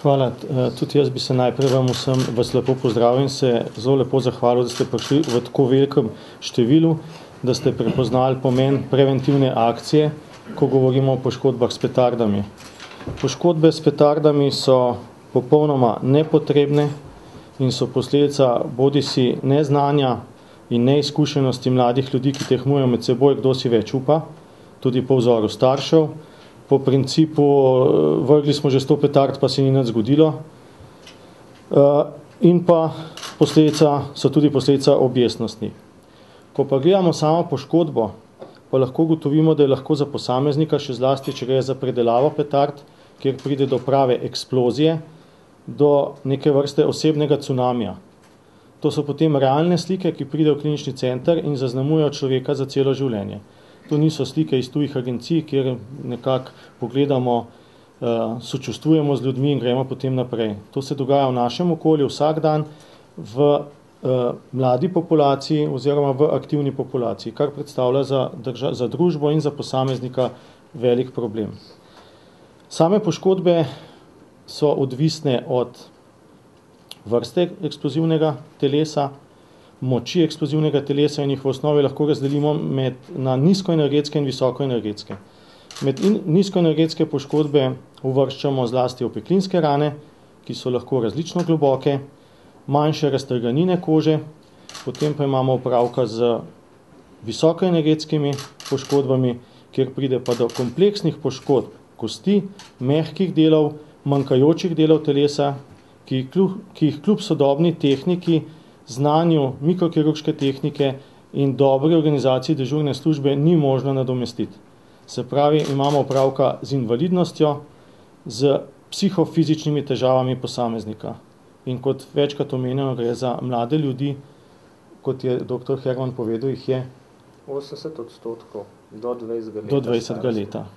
Hvala. Tudi jaz bi se najprej vam vsem vas lepo pozdravil in se zelo lepo zahvalil, da ste prišli v tako velikem številu, da ste prepoznali pomen preventivne akcije, ko govorimo o poškodbah s petardami. Poškodbe s petardami so popolnoma nepotrebne in so posledica bodisi neznanja in neizkušenosti mladih ljudi, ki tekmujejo med seboj, kdo si več upa, tudi po vzoru staršev. Po principu, vrgli smo že 100 petard, pa se ni nič zgodilo. In pa so tudi posledica objestnosti. Ko pa gledamo samo poškodbo, pa lahko ugotovimo, da je lahko za posameznika, še zlasti, če gre za predelavo petard, kjer pride do prave eksplozije, do neke vrste osebnega cunamija. To so potem realne slike, ki pridejo v klinični center in zaznamujejo človeka za celo življenje. To niso slike iz tujih agencij, kjer nekako pogledamo, sočustvujemo z ljudmi in gremo potem naprej. To se dogaja v našem okolju vsak dan v mladi populaciji oziroma v aktivni populaciji, kar predstavlja za družbo in za posameznika velik problem. Same poškodbe so odvisne od vrste eksplozivnega telesa, moči eksplozivnega telesa in jih v osnovi lahko razdelimo na nizkoenergetske in visokoenergetske. Med nizkoenergetske poškodbe uvrščamo zlasti opeklinske rane, ki so lahko različno globoke, manjše raztrganine kože, potem pa imamo opravka z visokoenergetskimi poškodbami, kjer pride pa do kompleksnih poškodb kosti, mehkih delov, manjkajočih delov telesa, ki jih kljub sodobni tehniki, znanju mikrokirurške tehnike in dobri organizaciji dežurne službe ni možno nadomestiti. Se pravi, imamo opravka z invalidnostjo, z psihofizičnimi težavami posameznika. In kot večkrat omenjeno, gre za mlade ljudi, kot je dr. Herman povedal, jih je 80% do 20 leta.